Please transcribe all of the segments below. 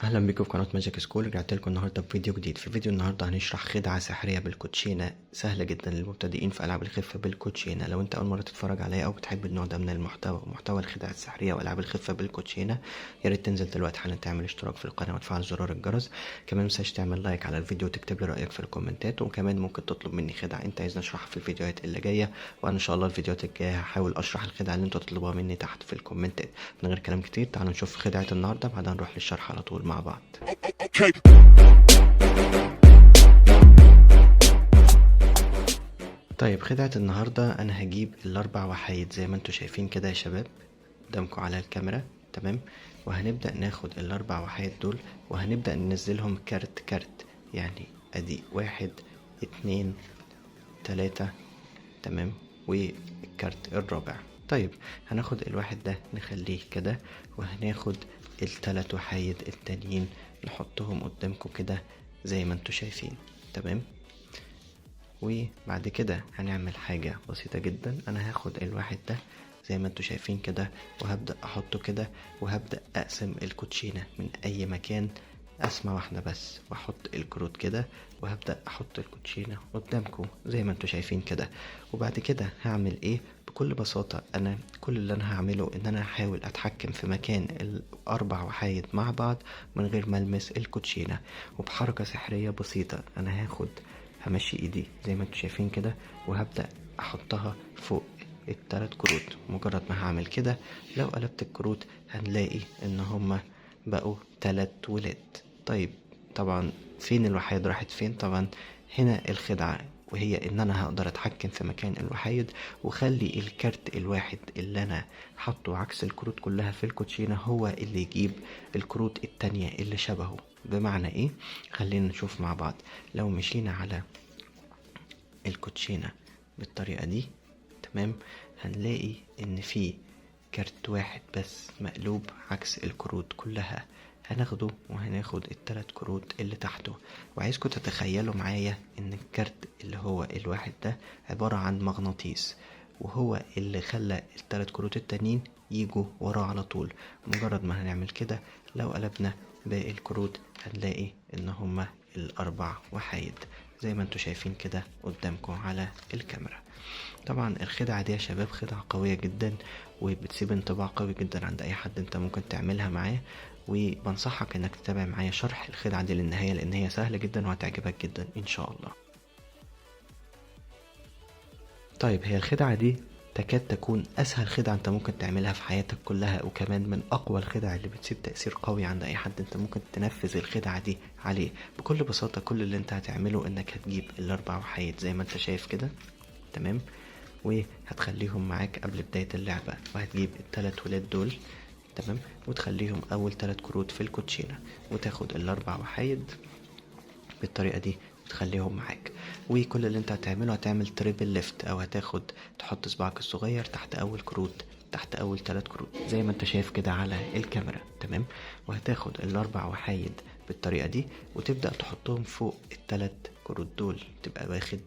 اهلا بيكم في قناه ماجيك سكول. رجعت لكم النهارده بفيديو جديد. في فيديو النهارده هنشرح خدعه سحريه بالكوتشينه سهله جدا للمبتدئين في العاب الخفه بالكوتشينه. لو انت اول مره تتفرج عليا او بتحب النوع ده من المحتوى، محتوى الخدع السحريه والعاب الخفه بالكوتشينه، يا ريت تنزل دلوقتي حالا تعمل اشتراك في القناه وتفعل زرار الجرس. كمان متنساش تعمل لايك على الفيديو وتكتب لي رايك في الكومنتات، وكمان ممكن تطلب مني خدعه انت عايزني اشرحها في الفيديوهات اللي جايه، وانا ان شاء الله الفيديوهات الجايه هحاول اشرح الخدعه اللي انتوا تطلبوها مني تحت في الكومنتات. من غير كلام كتير تعالوا نشوف خدعه النهارده، بعدها نروح للشرح على طول مع بعض. Okay. طيب خدعة النهاردة أنا هجيب الأربع وحايد زي ما انتوا شايفين كده يا شباب قدامكم على الكاميرا، تمام؟ وهنبدأ ناخد الأربع وحايد دول وهنبدأ ننزلهم كارت كارت، يعني أدي 1 2 3، تمام؟ والكارت الرابع. طيب هناخد الواحد ده نخليه كده، وهناخد التلات وحايد التانيين نحطهم قدامكم كده زي ما انتوا شايفين، تمام؟ وبعد كده هنعمل حاجة بسيطة جدا. انا هاخد الواحد ده زي ما انتوا شايفين كده وهبدأ احطه كده، وهبدأ اقسم الكوتشينة من اي مكان قسمة واحدة بس، واحط الكروت كده وهبدأ احط الكوتشينة قدامكم زي ما انتوا شايفين كده. وبعد كده هعمل ايه؟ بكل بساطة انا كل اللي انا هعمله ان انا هحاول اتحكم في مكان الاربع وحايد مع بعض من غير ما المس الكوتشينة، وبحركة سحرية بسيطة انا همشي ايدي زي ما انتوا شايفين كده وهبدأ احطها فوق التلات كروت. مجرد ما هعمل كده لو قلبت الكروت هنلاقي ان هما بقوا تلات ولاد. طيب طبعا فين الوحيد راحت فين؟ طبعا هنا الخدعة، وهي ان انا هقدر اتحكم في مكان الوحيد وخلي الكارت الواحد اللي انا حطه عكس الكروت كلها في الكوتشينة هو اللي يجيب الكروت التانية اللي شبهه. بمعنى ايه؟ خلينا نشوف مع بعض. لو مشينا على الكوتشينة بالطريقة دي، تمام، هنلاقي ان في كارت واحد بس مقلوب عكس الكروت كلها. هناخده وهناخد التلات كروت اللي تحته، وعايزكم تتخيلوا معايا ان الكارت اللي هو الواحد ده عبارة عن مغناطيس، وهو اللي خلى التلات كروت التانيين يجوا وراه على طول. مجرد ما هنعمل كده لو قلبنا باقي الكروت هنلاقي ان هما الاربع وحايد زي ما انتوا شايفين كده قدامكم على الكاميرا. طبعا الخدعة دي يا شباب خدعة قوية جدا، وبتسيب انطباع قوي جدا عند اي حد انت ممكن تعملها معاه، وبنصحك انك تتابع معايا شرح الخدعة دي للنهاية لان هي سهلة جدا وهتعجبك جدا ان شاء الله. طيب هي الخدعة دي تكاد تكون اسهل خدعة انت ممكن تعملها في حياتك كلها، وكمان من اقوى الخدع اللي بتسيب تأثير قوي عند اي حد انت ممكن تنفذ الخدعة دي عليه. بكل بساطة كل اللي انت هتعمله انك هتجيب الاربع وحيد زي ما انت شايف كده، تمام، وهتخليهم معاك قبل بداية اللعبة، وهتجيب التلات ولاد دول، تمام، وتخليهم اول تلات كروت في الكوتشينة، وتاخد الاربع وحيد بالطريقة دي وتخليهم معاك. وكل اللي انت هتعمله هتعمل تريبل ليفت، او هتاخد تحط صباعك الصغير تحت اول كروت، تحت اول تلات كروت زي ما انت شايف كده على الكاميرا، تمام، وهتاخد الاربع وحايد بالطريقة دي وتبدأ تحطهم فوق التلات كروت دول، تبقى واخد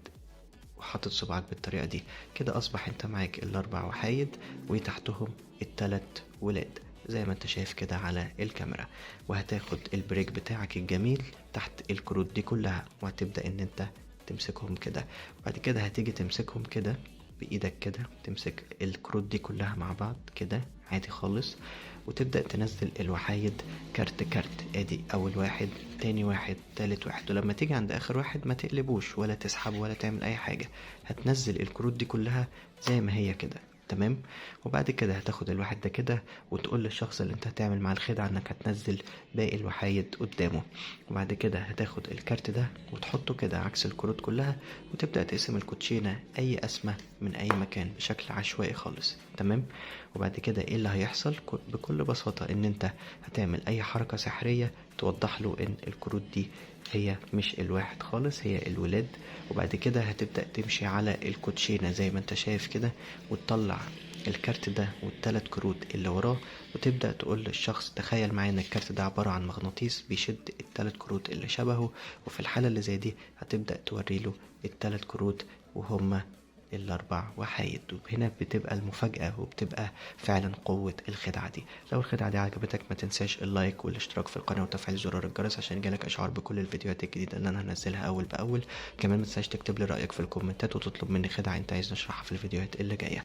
وحاطط صباعك بالطريقة دي كده. اصبح انت معاك الاربع وحايد وتحتهم التلات ولاد زي ما انت شايف كده على الكاميرا. وهتاخد البريك بتاعك الجميل تحت الكروت دي كلها، وهتبدأ ان انت تمسكهم كده. وبعد كده هتيجي تمسكهم كده بايدك كده، تمسك الكروت دي كلها مع بعض كده عادي خالص، وتبدأ تنزل الوحايد كارت كارت. ادي اول واحد، تاني واحد، تالت واحد، ولما تيجي عند اخر واحد ما تقلبوش ولا تسحب ولا تعمل اي حاجة، هتنزل الكروت دي كلها زي ما هي كده، تمام. وبعد كده هتاخد الواحد ده كده وتقول للشخص اللي انت هتعمل معاه الخدعة انك هتنزل باقي الوحايد قدامه. وبعد كده هتاخد الكارت ده وتحطه كده عكس الكروت كلها، وتبدأ تقسم الكوتشينة اي قسمة من اي مكان بشكل عشوائي خالص، تمام. وبعد كده ايه اللي هيحصل؟ بكل بساطة ان انت هتعمل اي حركة سحرية توضح له ان الكروت دي هي مش الواحد خالص، هي الولاد. وبعد كده هتبدأ تمشي على الكوتشينة زي ما انت شايف كده وتطلع الكارت ده والتلات كروت اللي وراه، وتبدأ تقول للشخص تخيل معايا ان الكارت ده عبارة عن مغناطيس بيشد التلات كروت اللي شبهه. وفي الحالة اللي زي دي هتبدأ توريله التلات كروت وهما الاربع وحايد. وهنا بتبقى المفاجأة وبتبقى فعلا قوة الخدعة دي. لو الخدعة دي عجبتك ما تنساش اللايك والاشتراك في القناة وتفعيل زرار الجرس عشان يجيلك اشعار بكل الفيديوهات الجديدة اللي انا هنزلها اول باول. كمان ما تنساش تكتب لي رأيك في الكومنتات وتطلب مني خدعة انت عايز نشرحها في الفيديوهات اللي جاية.